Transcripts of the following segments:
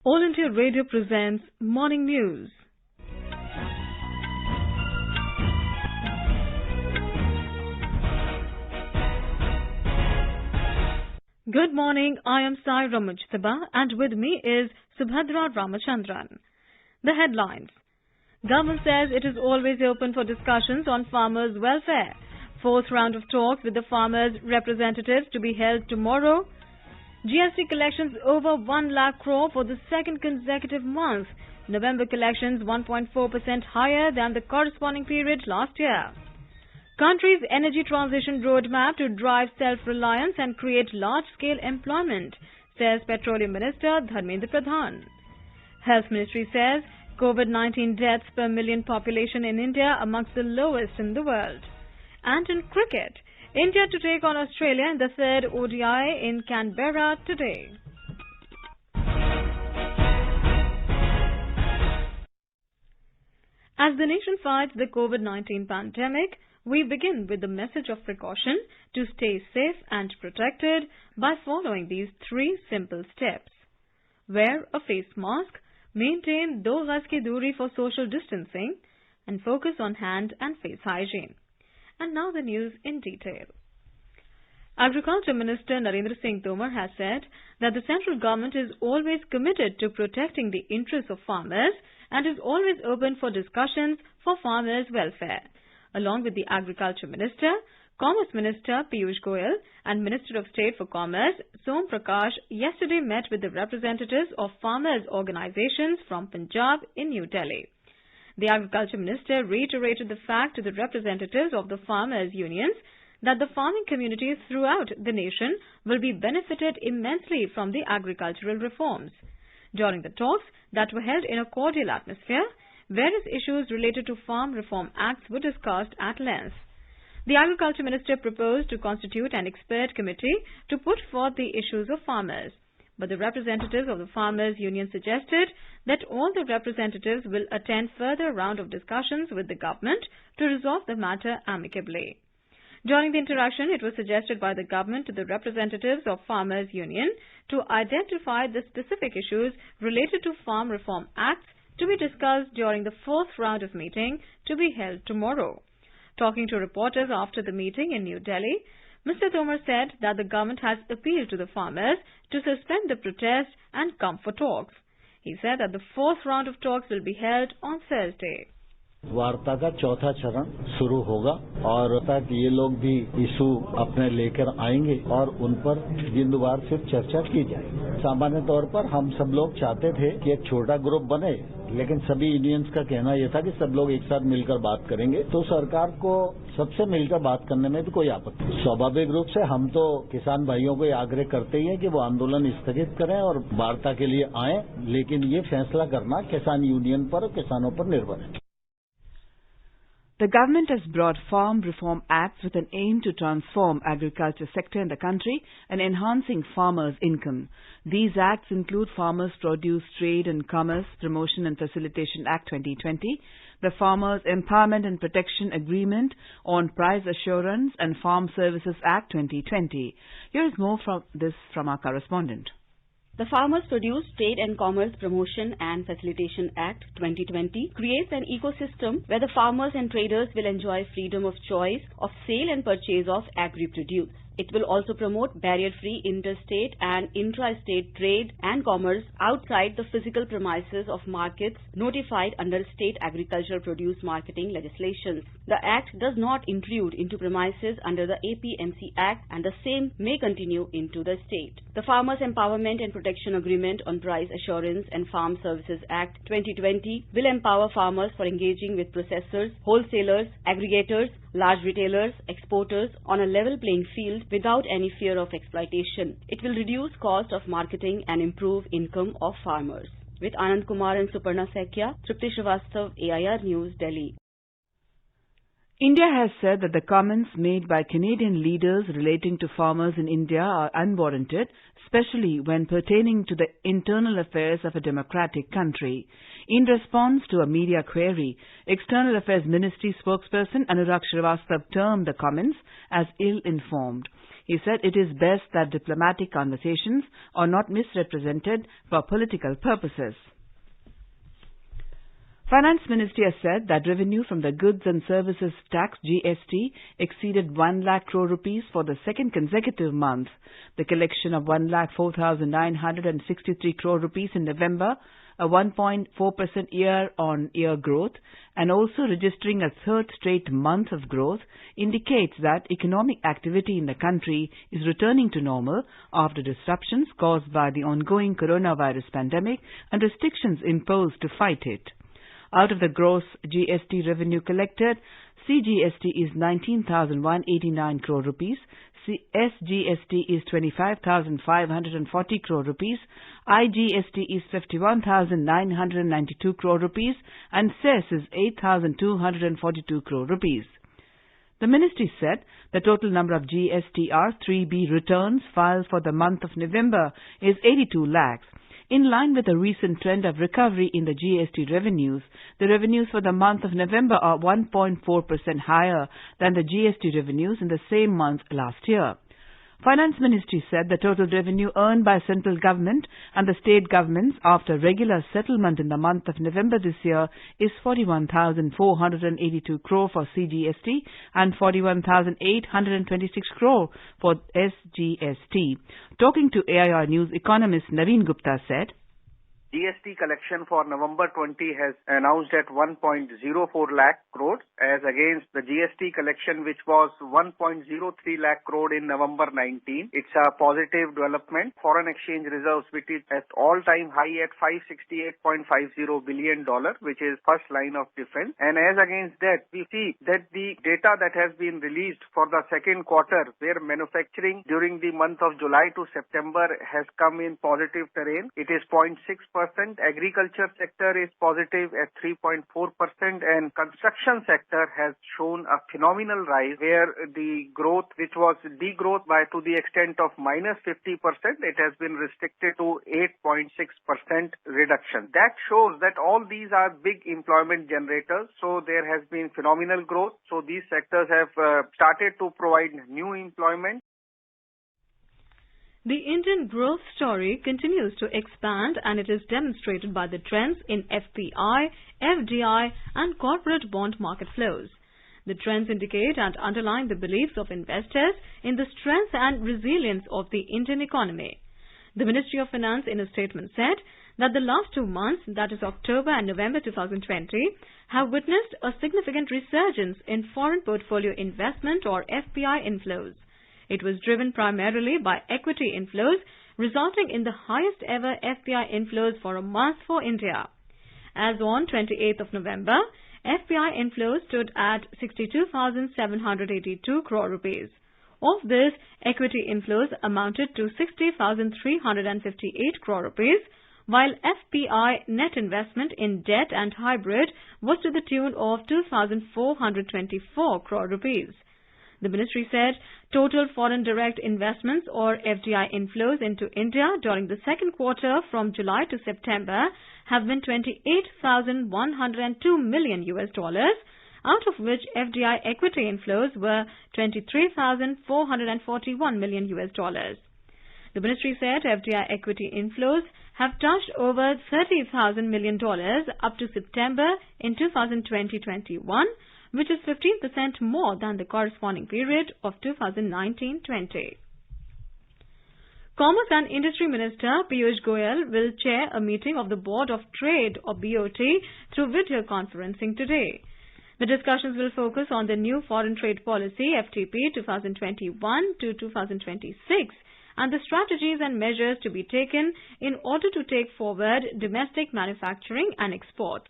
All India Radio presents Morning News. Good morning, I am Saira Mujtaba and with me is Subhadra Ramachandran. The headlines. Government says it is always open for discussions on farmers' welfare. Fourth round of talks with the farmers' representatives to be held tomorrow. GST collections over 1 lakh crore for the second consecutive month. November collections 1.4% higher than the corresponding period last year. Country's energy transition roadmap to drive self-reliance and create large-scale employment, says Petroleum Minister Dharmendra Pradhan. Health Ministry says COVID-19 deaths per million population in India amongst the lowest in the world. And in cricket, India to take on Australia in the third ODI in Canberra today. As the nation fights the COVID-19 pandemic, we begin with the message of precaution to stay safe and protected by following these 3 simple steps. Wear a face mask, maintain 2 gaz ki duri for social distancing, and focus on hand and face hygiene. And now the news in detail. Agriculture Minister Narendra Singh Tomar has said that the central government is always committed to protecting the interests of farmers and is always open for discussions for farmers' welfare. Along with the Agriculture Minister, Commerce Minister Piyush Goyal and Minister of State for Commerce Som Prakash yesterday met with the representatives of farmers' organizations from Punjab in New Delhi. The Agriculture Minister reiterated the fact to the representatives of the farmers' unions that the farming communities throughout the nation will be benefited immensely from the agricultural reforms. During the talks that were held in a cordial atmosphere, various issues related to Farm Reform Acts were discussed at length. The Agriculture Minister proposed to constitute an expert committee to put forth the issues of farmers. But the representatives of the Farmers' Union suggested that all the representatives will attend further round of discussions with the government to resolve the matter amicably. During the interaction, it was suggested by the government to the representatives of Farmers' Union to identify the specific issues related to Farm Reform Acts to be discussed during the 4th round of meeting to be held tomorrow. Talking to reporters after the meeting in New Delhi, Mr. Tomar said that the government has appealed to the farmers to suspend the protest and come for talks. He said that the 4th round of talks will be held on Thursday. वार्ता का चौथा चरण शुरू होगा और तक ये लोग भी इशू अपने लेकर आएंगे और उन पर जिंदवार फिर चर्चा की जाएगी। सामान्य तौर पर हम सब लोग चाहते थे कि एक छोटा ग्रुप बने, लेकिन सभी यूनियंस का कहना यह था कि सब लोग एक साथ मिलकर बात करेंगे, तो सरकार को सबसे मिलकर बात करने में भी कोई आपत्ति नहीं। स्वाभाविक रूप से हम तो किसान भाइयों को आग्रह करते ही हैं कि वो आंदोलन स्थगित करें और वार्ता के लिए आएं, लेकिन ये फैसला करना किसान यूनियन पर और किसानों पर निर्भर है। The government has brought Farm Reform Acts with an aim to transform agriculture sector in the country and enhancing farmers' income. These acts include Farmers Produce Trade and Commerce Promotion and Facilitation Act 2020, the Farmers Empowerment and Protection Agreement on Price Assurance and Farm Services Act 2020. Here is more from our correspondent. The Farmers Produce Trade and Commerce Promotion and Facilitation Act 2020 creates an ecosystem where the farmers and traders will enjoy freedom of choice of sale and purchase of agri-produce. It will also promote barrier-free interstate and intra-state trade and commerce outside the physical premises of markets notified under state agricultural produce marketing legislations. The Act does not intrude into premises under the APMC Act and the same may continue into the state. The Farmers Empowerment and Protection Agreement on Price Assurance and Farm Services Act 2020 will empower farmers for engaging with processors, wholesalers, aggregators, large retailers, exporters on a level playing field without any fear of exploitation. It will reduce cost of marketing and improve income of farmers. With Anand Kumar and Suparna Sekia, Tripti Srivastav, AIR News, Delhi. India has said that the comments made by Canadian leaders relating to farmers in India are unwarranted, especially when pertaining to the internal affairs of a democratic country. In response to a media query, External Affairs Ministry spokesperson Anurag Srivastav termed the comments as ill-informed. He said it is best that diplomatic conversations are not misrepresented for political purposes. Finance Ministry has said that revenue from the Goods and Services Tax (GST) exceeded 1 lakh crore rupees for the second consecutive month. The collection of 1,04,963 crore rupees in November, a 1.4% year-on-year growth, and also registering a third straight month of growth, indicates that economic activity in the country is returning to normal after disruptions caused by the ongoing coronavirus pandemic and restrictions imposed to fight it. Out of the gross GST revenue collected, CGST is 19,189 crore rupees, SGST is 25,540 crore rupees, IGST is 51,992 crore rupees, and cess is 8,242 crore rupees. The ministry said the total number of GSTR 3B returns filed for the month of November is 82 lakhs. In line with the recent trend of recovery in the GST revenues, the revenues for the month of November are 1.4% higher than the GST revenues in the same month last year. Finance Ministry said the total revenue earned by central government and the state governments after regular settlement in the month of November this year is 41,482 crore for CGST and 41,826 crore for SGST. Talking to AIR News, economist Naveen Gupta said, GST collection for November 20 has announced at 1.04 lakh crores as against the GST collection which was 1.03 lakh crore in November 19. It's a positive development. Foreign exchange reserves which is at all-time high at $568.50 billion, which is first line of defense. And as against that, we see that the data that has been released for the second quarter where manufacturing during the month of July to September has come in positive terrain. It is 0.6%. Agriculture sector is positive at 3.4%, and construction sector has shown a phenomenal rise where the growth, which was degrowth by to the extent of minus 50%, it has been restricted to 8.6% reduction. That shows that all these are big employment generators. So there has been phenomenal growth. So these sectors have started to provide new employment. The Indian growth story continues to expand, and it is demonstrated by the trends in FPI, FDI and corporate bond market flows. The trends indicate and underline the beliefs of investors in the strength and resilience of the Indian economy. The Ministry of Finance in a statement said that the last 2 months, that is October and November 2020, have witnessed a significant resurgence in foreign portfolio investment or FPI inflows. It was driven primarily by equity inflows, resulting in the highest ever FPI inflows for a month for India. As on 28th of November, FPI inflows stood at 62,782 crore rupees. Of this, equity inflows amounted to 60,358 crore rupees, while FPI net investment in debt and hybrid was to the tune of 2,424 crore rupees. The ministry said total foreign direct investments or FDI inflows into India during the second quarter from July to September have been $28,102 million, out of which FDI equity inflows were $23,441 million. The ministry said FDI equity inflows have touched over $30,000 million up to September in 2020-21, which is 15% more than the corresponding period of 2019-20. Commerce and Industry Minister Piyush Goyal will chair a meeting of the Board of Trade or BOT through video conferencing today. The discussions will focus on the new Foreign Trade Policy FTP 2021 to 2026 and the strategies and measures to be taken in order to take forward domestic manufacturing and exports.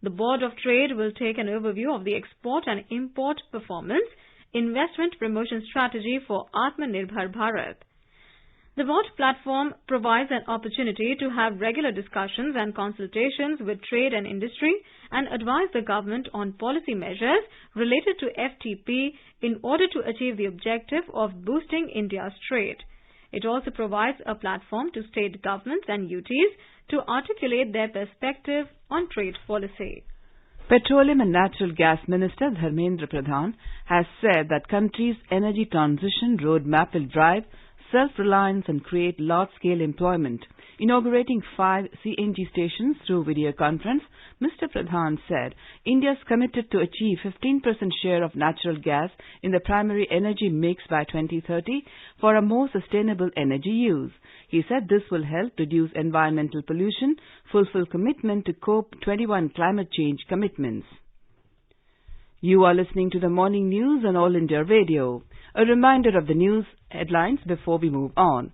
The Board of Trade will take an overview of the export and import performance, investment promotion strategy for Atmanirbhar Bharat. The board platform provides an opportunity to have regular discussions and consultations with trade and industry and advise the government on policy measures related to FTP in order to achieve the objective of boosting India's trade. It also provides a platform to state governments and UTs to articulate their perspective on trade policy. Petroleum and Natural Gas Minister Dharmendra Pradhan has said that country's energy transition roadmap will drive self-reliance and create large-scale employment. Inaugurating 5 CNG stations through video conference, Mr. Pradhan said India is committed to achieve 15% share of natural gas in the primary energy mix by 2030 for a more sustainable energy use. He said this will help reduce environmental pollution, fulfill commitment to COP21 climate change commitments. You are listening to the morning news on All India Radio. A reminder of the news headlines before we move on.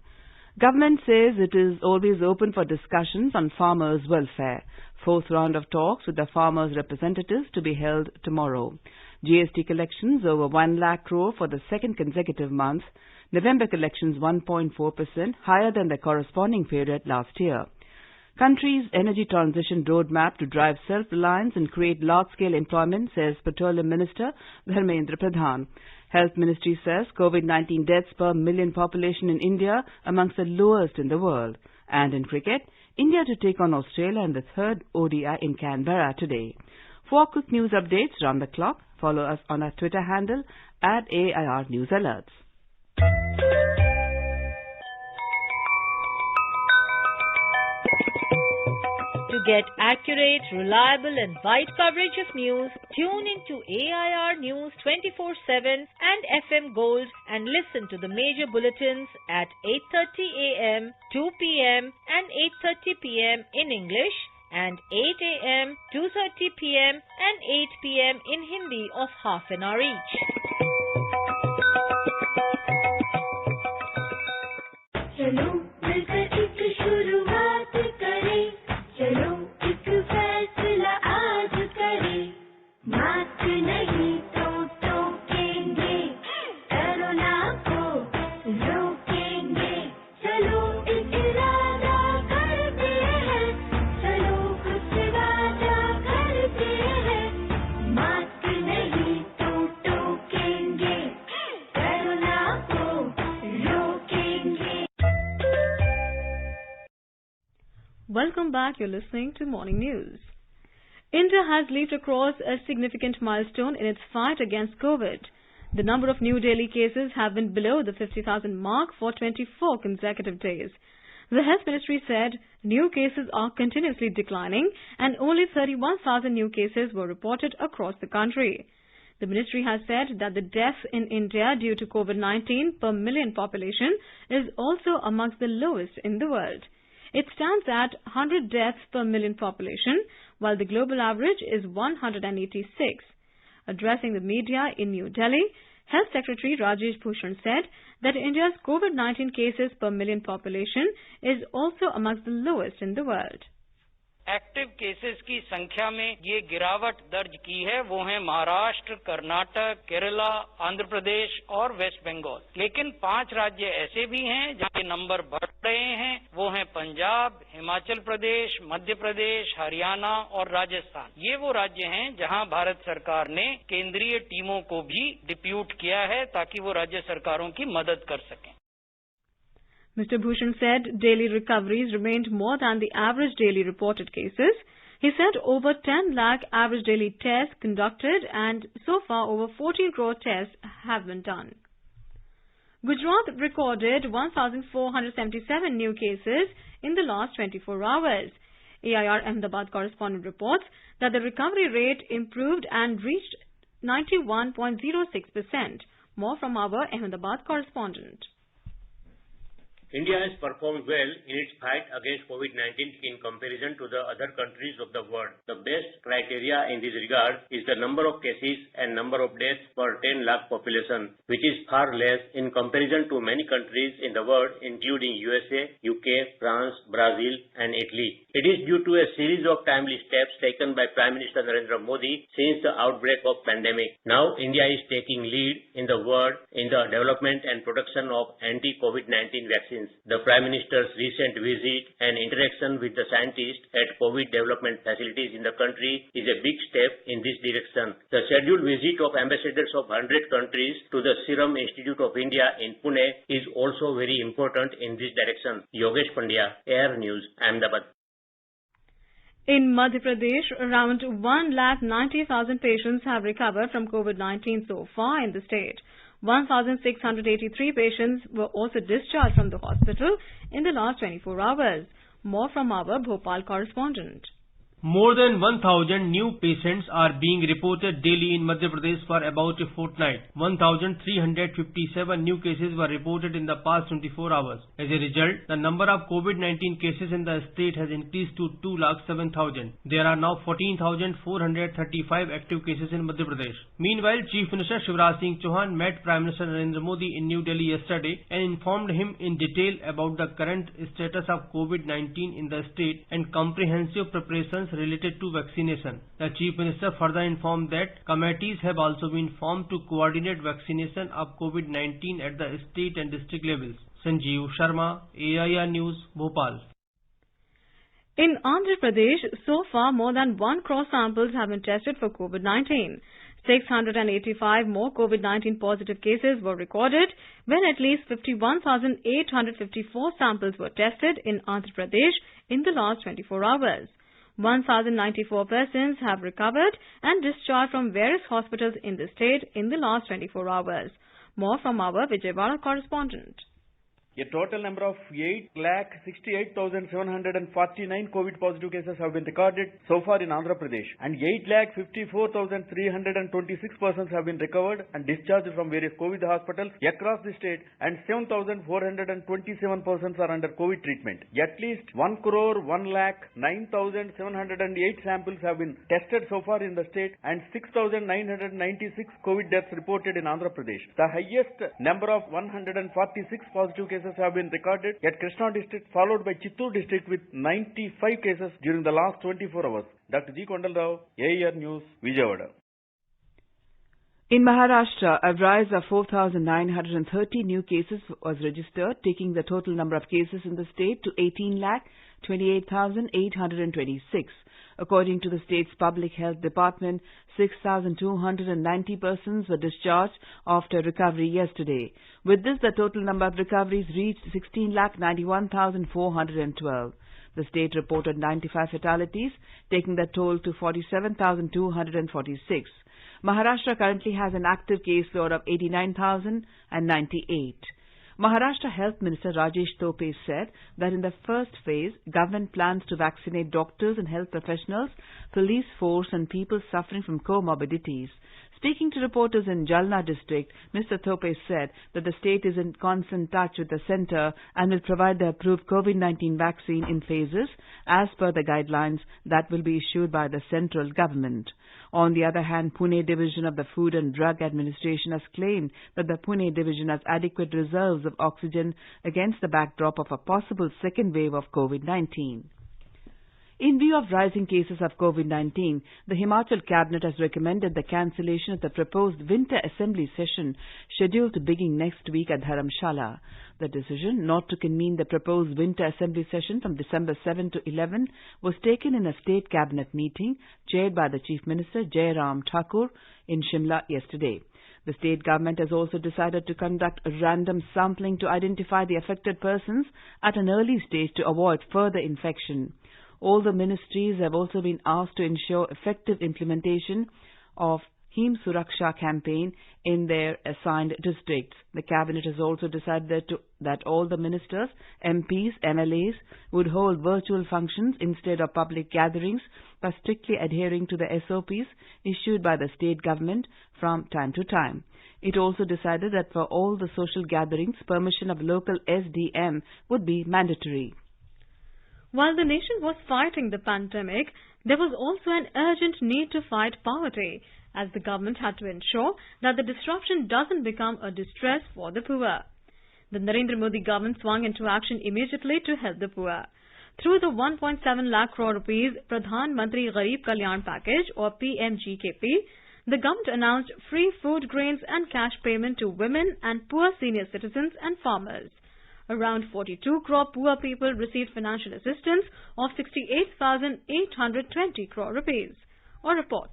Government says it is always open for discussions on farmers' welfare. 4th round of talks with the farmers' representatives to be held tomorrow. GST collections over 1 lakh crore for the second consecutive month. November collections 1.4% higher than the corresponding period last year. Country's energy transition roadmap to drive self-reliance and create large-scale employment, says Petroleum Minister Dharmendra Pradhan. Health Ministry says COVID-19 deaths per million population in India amongst the lowest in the world. And in cricket, India to take on Australia in the 3rd ODI in Canberra today. For quick news updates round the clock, follow us on our Twitter handle @AIR News Alerts. To get accurate, reliable and wide coverage of news, tune into AIR News 24/7 and FM Gold and listen to the major bulletins at 8:30 a.m., 2 p.m. and 8:30 p.m. in English and 8 a.m., 2:30 p.m. and 8 p.m. in Hindi of half an hour each. चलो मिलकर एक शुरुआत करें, चलो एक फैसला आज करें, मास्क नहीं तो टोकेंगे, कोरोना को रोकेंगे, चलो एक इरादा करते हैं, चलो कुछ वादा करते हैं, मास्क नहीं तो टोकेंगे, कोरोना को रोकेंगे. Welcome back. You're listening to Morning News. India has leaped across a significant milestone in its fight against COVID. The number of new daily cases have been below the 50,000 mark for 24 consecutive days. The Health Ministry said new cases are continuously declining and only 31,000 new cases were reported across the country. The ministry has said that the deaths in India due to COVID-19 per million population is also amongst the lowest in the world. It stands at 100 deaths per million population, while the global average is 186. Addressing the media in New Delhi, Health Secretary Rajesh Bhushan said that India's COVID-19 cases per million population is also amongst the lowest in the world. Active cases की संख्या में ये गिरावट दर्ज की है वो है महाराष्ट्र, कर्नाटक, केरला, आंध्र प्रदेश और वेस्ट बंगाल. लेकिन 5 राज्य ऐसे भी हैं जहाँ के नंबर बढ़ रहे हैं. वो हैं पंजाब, हिमाचल प्रदेश, मध्य प्रदेश, हरियाणा और राजस्थान. ये वो राज्य हैं जहाँ भारत सरकार ने केंद्रीय टीमों को भी डिप्यूट किया है ताकि वो राज्य सरकारों की मदद कर सकें. Mr. Bhushan said daily recoveries remained more than the average daily reported cases. He said over 10 lakh average daily tests conducted and so far over 14 crore tests have been done. Gujarat recorded 1,477 new cases in the last 24 hours. AIR Ahmedabad correspondent reports that the recovery rate improved and reached 91.06%. More from our Ahmedabad correspondent. India has performed well in its fight against COVID-19 in comparison to the other countries of the world. The best criteria in this regard is the number of cases and number of deaths per 10 lakh population, which is far less in comparison to many countries in the world, including USA, UK, France, Brazil, and Italy. It is due to a series of timely steps taken by Prime Minister Narendra Modi since the outbreak of pandemic. Now, India is taking lead in the world in the development and production of anti-COVID-19 vaccines. The Prime Minister's recent visit and interaction with the scientists at COVID development facilities in the country is a big step in this direction. The scheduled visit of ambassadors of 100 countries to the Serum Institute of India in Pune is also very important in this direction. Yogesh Pandya, AIR News, Ahmedabad. In Madhya Pradesh, around 1,90,000 patients have recovered from COVID-19 so far in the state. 1,683 patients were also discharged from the hospital in the last 24 hours. More from our Bhopal correspondent. More than 1,000 new patients are being reported daily in Madhya Pradesh for about a fortnight. 1,357 new cases were reported in the past 24 hours. As a result, the number of COVID-19 cases in the state has increased to 2,07,000. There are now 14,435 active cases in Madhya Pradesh. Meanwhile, Chief Minister Shivraj Singh Chauhan met Prime Minister Narendra Modi in New Delhi yesterday and informed him in detail about the current status of COVID-19 in the state and comprehensive preparations related to vaccination. The Chief Minister further informed that committees have also been formed to coordinate vaccination of COVID-19 at the state and district levels. Sanjeev Sharma, AIR News, Bhopal. In Andhra Pradesh, so far more than 1 crore samples have been tested for COVID-19. 685 more COVID-19 positive cases were recorded when at least 51,854 samples were tested in Andhra Pradesh in the last 24 hours. 1,094 persons have recovered and discharged from various hospitals in the state in the last 24 hours. More from our Vijayawada correspondent. A total number of 8,68,749 COVID positive cases have been recorded so far in Andhra Pradesh, and 8,54,326 persons have been recovered and discharged from various COVID hospitals across the state, and 7,427 persons are under COVID treatment. At least 1,01,09,708 samples have been tested so far in the state, and 6,996 COVID deaths reported in Andhra Pradesh. The highest number of 146 positive cases have been recorded at Krishna district, followed by Chittoor district with 95 cases during the last 24 hours. Dr. G. Kondal Rao, AIR News, Vijayawada. In Maharashtra, a rise of 4,930 new cases was registered, taking the total number of cases in the state to 18,28,826. According to the state's Public Health Department, 6,290 persons were discharged after recovery yesterday. With this, the total number of recoveries reached 16,91,412. The state reported 95 fatalities, taking the toll to 47,246. Maharashtra currently has an active caseload of 89,098. Maharashtra Health Minister Rajesh Tope said that in the first phase, government plans to vaccinate doctors and health professionals, police force and people suffering from comorbidities. Speaking to reporters in Jalna district, Mr. Tope said that the state is in constant touch with the centre and will provide the approved COVID-19 vaccine in phases as per the guidelines that will be issued by the central government. On the other hand, Pune Division of the Food and Drug Administration has claimed that the Pune Division has adequate reserves of oxygen against the backdrop of a possible second wave of COVID-19. In view of rising cases of COVID-19, the Himachal Cabinet has recommended the cancellation of the proposed Winter Assembly session scheduled to begin next week at Dharamshala. The decision not to convene the proposed Winter Assembly session from December 7 to 11 was taken in a State Cabinet meeting chaired by the Chief Minister Jairam Thakur in Shimla yesterday. The state government has also decided to conduct a random sampling to identify the affected persons at an early stage to avoid further infection. All the ministries have also been asked to ensure effective implementation of Him Suraksha campaign in their assigned districts. The cabinet has also decided that all the ministers, MPs, MLAs would hold virtual functions instead of public gatherings by strictly adhering to the SOPs issued by the state government from time to time. It also decided that for all the social gatherings, permission of local SDM would be mandatory. While the nation was fighting the pandemic, there was also an urgent need to fight poverty, as the government had to ensure that the disruption doesn't become a distress for the poor. The Narendra Modi government swung into action immediately to help the poor. Through the 1.7 lakh crore rupees Pradhan Mantri Garib Kalyan Package or PMGKP, the government announced free food grains and cash payment to women and poor senior citizens and farmers. Around 42 crore poor people received financial assistance of 68,820 crore rupees. A report.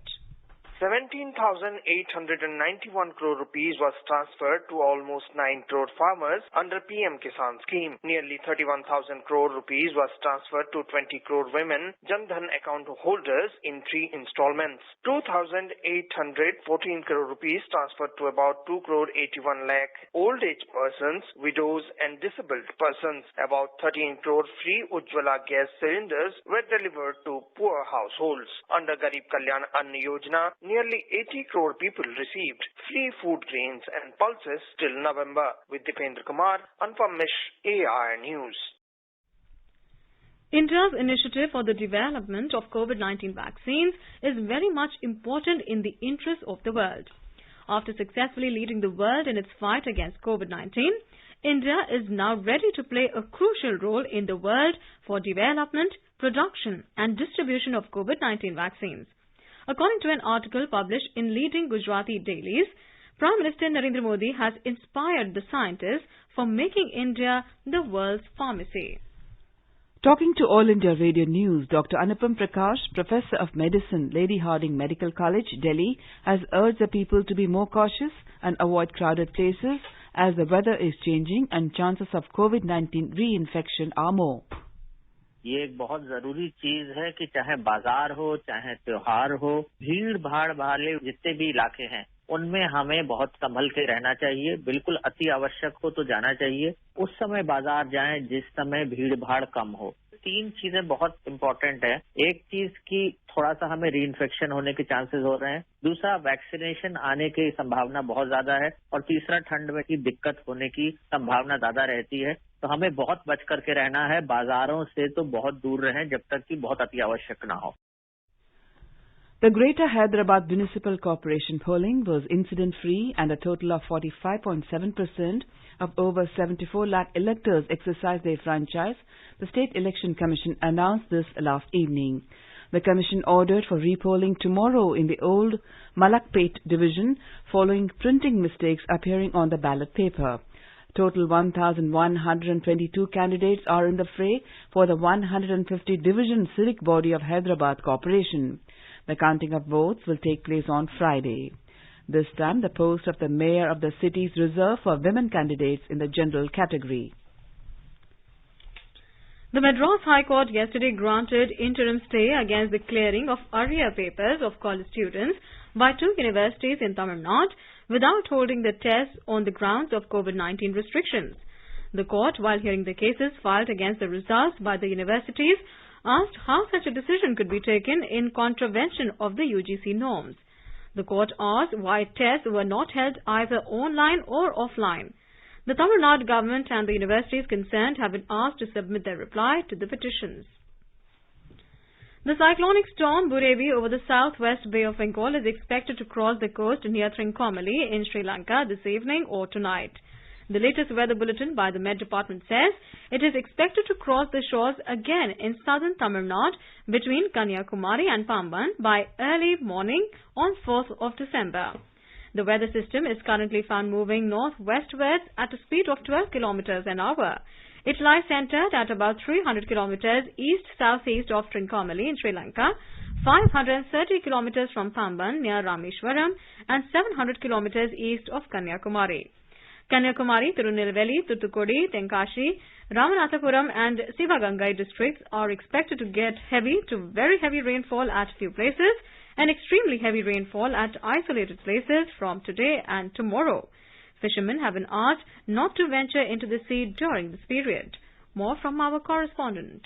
17,891 crore rupees was transferred to almost 9 crore farmers under PM Kisan scheme. Nearly 31,000 crore rupees was transferred to 20 crore women Jan Dhan account holders in 3 installments. 2,814 crore rupees transferred to about 2 crore 81 lakh old age persons, widows and disabled persons. About 13 crore free Ujjwala gas cylinders were delivered to poor households. Under Garib Kalyan Ann Yojana, nearly 80 crore people received free food grains and pulses till November. With Dipendra Kumar, Anupam Mish, AIR News. India's initiative for the development of COVID-19 vaccines is very much important in the interest of the world. After successfully leading the world in its fight against COVID-19, India is now ready to play a crucial role in the world for development, production and distribution of COVID-19 vaccines. According to an article published in leading Gujarati dailies, Prime Minister Narendra Modi has inspired the scientists for making India the world's pharmacy. Talking to All India Radio News, Dr. Anupam Prakash, Professor of Medicine, Lady Hardinge Medical College, Delhi, has urged the people to be more cautious and avoid crowded places as the weather is changing and chances of COVID-19 reinfection are more. ये एक बहुत जरूरी चीज है कि चाहे बाजार हो, चाहे त्योहार हो, भीड़ भाड़ वाले जितने भी इलाके हैं, उनमें हमें बहुत संभल के रहना चाहिए. बिल्कुल अति आवश्यक हो तो जाना चाहिए. उस समय बाजार जाएं जिस समय भीड़ भाड़ कम हो. 3 चीजें बहुत इम्पोर्टेंट है. एक चीज की थोड़ा सा हमें रीइंफेक्शन होने के चांसेस हो रहे हैं. दूसरा, वैक्सीनेशन आने की संभावना बहुत ज्यादा है. और तीसरा, ठंड में की दिक्कत होने की संभावना ज्यादा रहती है. तो हमें बहुत बच करके रहना है. बाजारों से तो बहुत दूर रहें जब तक कि बहुत अति आवश्यक ना हो. The Greater Hyderabad Municipal Corporation polling was incident-free and a total of 45.7% of over 74 lakh electors exercised their franchise. The State Election Commission announced this last evening. The Commission ordered for repolling tomorrow in the old Malakpet division following printing mistakes appearing on the ballot paper. Total 1,122 candidates are in the fray for the 150 division civic body of Hyderabad Corporation. The counting of votes will take place on Friday. This time, the post of the mayor of the city is reserved for women candidates in the general category. The Madras High Court yesterday granted interim stay against the clearing of arrear papers of college students by 2 universities in Tamil Nadu without holding the tests on the grounds of COVID-19 restrictions. The court, while hearing the cases filed against the results by the universities, asked how such a decision could be taken in contravention of the UGC norms. The court asked why tests were not held either online or offline. The Tamil Nadu government and the universities concerned have been asked to submit their reply to the petitions. The cyclonic storm Burevi over the southwest Bay of Bengal is expected to cross the coast near Trincomalee in Sri Lanka this evening or tonight. The latest weather bulletin by the Met Department says it is expected to cross the shores again in southern Tamil Nadu between Kanyakumari and Pamban by early morning on 4th of December. The weather system is currently found moving northwestwards at a speed of 12 kilometers an hour. It lies centered at about 300 kilometers east-southeast of Trincomalee in Sri Lanka, 530 kilometers from Pamban near Rameshwaram and 700 kilometers east of Kanyakumari. Kanyakumari, Tirunelveli, Thoothukudi, Tenkasi, Ramanathapuram and Sivagangai districts are expected to get heavy to very heavy rainfall at few places and extremely heavy rainfall at isolated places from today and tomorrow. Fishermen have been asked not to venture into the sea during this period. More from our correspondent.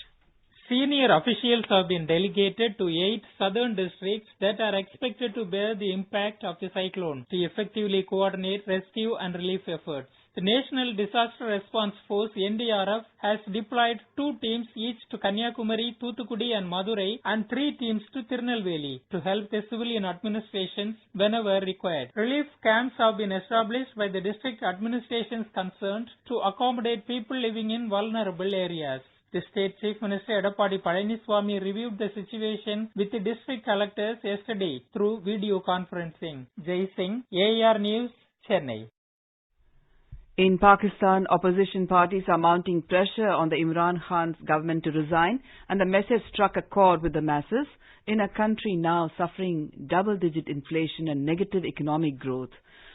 Senior officials have been delegated to 8 southern districts that are expected to bear the impact of the cyclone to effectively coordinate rescue and relief efforts. The National Disaster Response Force NDRF has deployed 2 teams each to Kanyakumari, Thoothukudi and Madurai and 3 teams to Tirunelveli to help the civilian administrations whenever required. Relief camps have been established by the district administrations concerned to accommodate people living in vulnerable areas. The State Chief Minister Edappadi Palaniswamy reviewed the situation with the district collectors yesterday through video conferencing. Jai Singh, AIR News, Chennai. In Pakistan, opposition parties are mounting pressure on the Imran Khan's government to resign, and the message struck a chord with the masses in a country now suffering double-digit inflation and negative economic growth.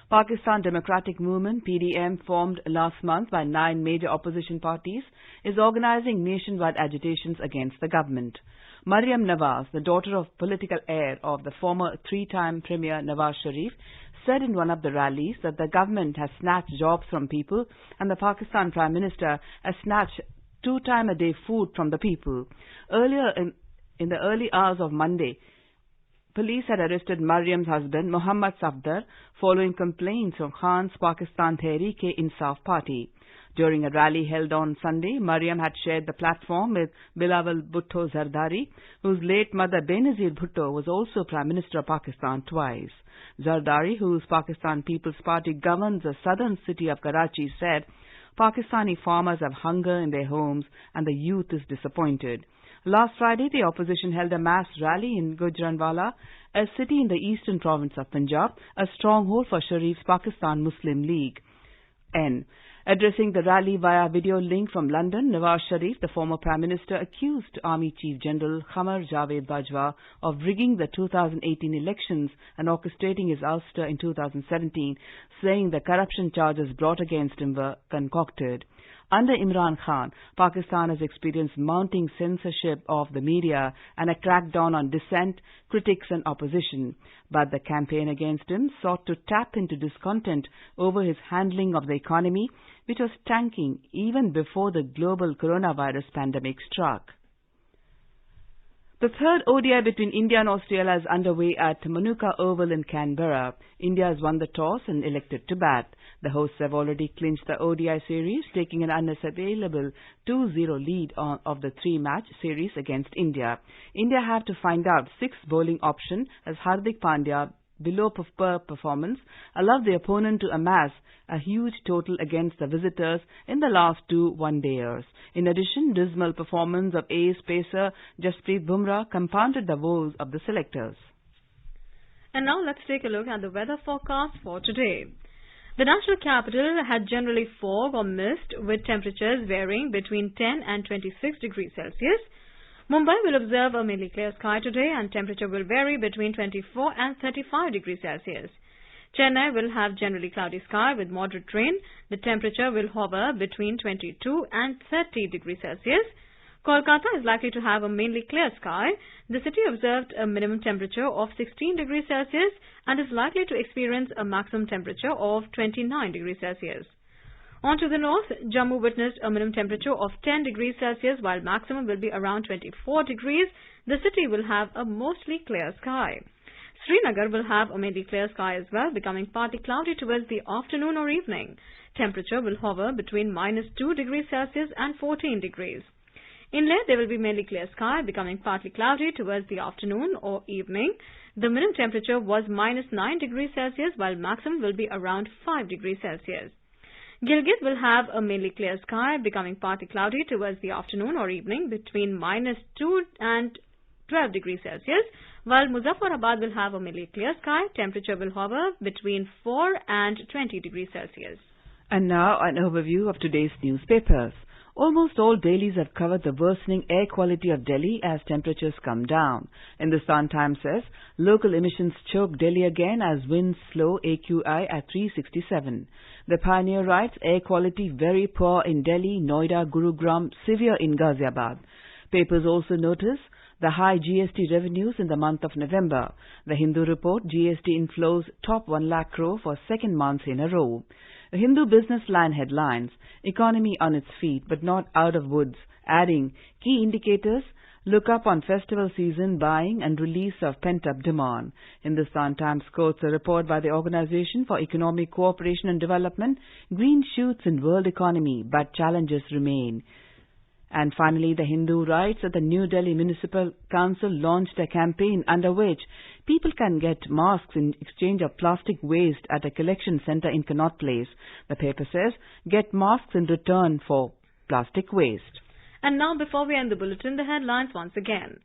Pakistan Democratic Movement, PDM, formed last month by 9 major opposition parties, is organizing nationwide agitations against the government. Maryam Nawaz, the daughter of political heir of the former 3-time Premier Nawaz Sharif, said in one of the rallies that the government has snatched jobs from people and the Pakistan Prime Minister has snatched 2-time-a-day food from the people. Earlier in the early hours of Monday, police had arrested Maryam's husband, Muhammad Safdar, following complaints from Khan's Pakistan Tehreek-e-Insaf party. During a rally held on Sunday, Maryam had shared the platform with Bilawal Bhutto Zardari, whose late mother Benazir Bhutto was also Prime Minister of Pakistan twice. Zardari, whose Pakistan People's Party governs the southern city of Karachi, said Pakistani farmers have hunger in their homes and the youth is disappointed. Last Friday, the opposition held a mass rally in Gujranwala, a city in the eastern province of Punjab, a stronghold for Sharif's Pakistan Muslim League. Addressing the rally via video link from London, Nawaz Sharif, the former Prime Minister, accused Army Chief General Qamar Javed Bajwa of rigging the 2018 elections and orchestrating his ouster in 2017, saying the corruption charges brought against him were concocted. Under Imran Khan, Pakistan has experienced mounting censorship of the media and a crackdown on dissent, critics and opposition. But the campaign against him sought to tap into discontent over his handling of the economy, which was tanking even before the global coronavirus pandemic struck. The third ODI between India and Australia is underway at Manuka Oval in Canberra. India has won the toss and elected to bat. The hosts have already clinched the ODI series, taking an unassailable 2-0 lead of the 3-match series against India. India have to find out 6th bowling option as Hardik Pandya, below per performance, allowed the opponent to amass a huge total against the visitors in the last 2 one-dayers. In addition, dismal performance of ace pacer Jasprit Bumrah compounded the woes of the selectors. And now let's take a look at the weather forecast for today. The national capital had generally fog or mist, with temperatures varying between 10 and 26 degrees Celsius. Mumbai will observe a mainly clear sky today and temperature will vary between 24 and 35 degrees Celsius. Chennai will have generally cloudy sky with moderate rain. The temperature will hover between 22 and 30 degrees Celsius. Kolkata is likely to have a mainly clear sky. The city observed a minimum temperature of 16 degrees Celsius and is likely to experience a maximum temperature of 29 degrees Celsius. On to the north, Jammu witnessed a minimum temperature of 10 degrees Celsius while maximum will be around 24 degrees. The city will have a mostly clear sky. Srinagar will have a mainly clear sky as well, becoming partly cloudy towards the afternoon or evening. Temperature will hover between -2 degrees Celsius and 14 degrees. In Leh, there will be mainly clear sky, becoming partly cloudy towards the afternoon or evening. The minimum temperature was -9 degrees Celsius, while maximum will be around 5 degrees Celsius. Gilgit will have a mainly clear sky, becoming partly cloudy towards the afternoon or evening, between -2 and 12 degrees Celsius, while Muzaffarabad will have a mainly clear sky. Temperature will hover between 4 and 20 degrees Celsius. And now an overview of today's newspapers. Almost all dailies have covered the worsening air quality of Delhi as temperatures come down. Hindustan Times says, local emissions choke Delhi again as winds slow AQI at 367. The Pioneer writes, air quality very poor in Delhi, Noida, Gurugram, severe in Ghaziabad. Papers also notice the high GST revenues in the month of November. The Hindu report, GST inflows top 1 lakh crore for second month in a row. The Hindu business line headlines, economy on its feet but not out of woods, adding key indicators, look up on festival season buying and release of pent-up demand. Hindustan Times quotes a report by the Organization for Economic Cooperation and Development, green shoots in world economy but challenges remain. And finally, the Hindu writes that the New Delhi Municipal Council launched a campaign under which people can get masks in exchange of plastic waste at a collection centre in Connaught Place. The paper says, get masks in return for plastic waste. And now, before we end the bulletin, the headlines once again.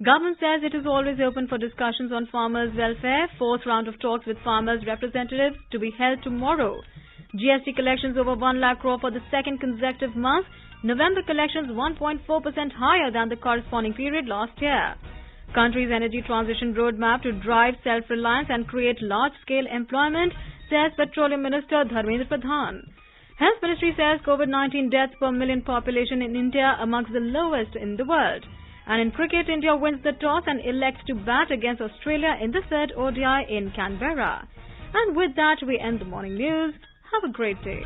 Government says it is always open for discussions on farmers' welfare. 4th round of talks with farmers' representatives to be held tomorrow. GST collections over 1 lakh crore for the second consecutive month. November collections 1.4% higher than the corresponding period last year. Country's energy transition roadmap to drive self-reliance and create large-scale employment, says Petroleum Minister Dharmendra Pradhan. Health Ministry says COVID-19 deaths per million population in India amongst the lowest in the world. And in cricket, India wins the toss and elects to bat against Australia in the third ODI in Canberra. And with that, we end the morning news. Have a great day.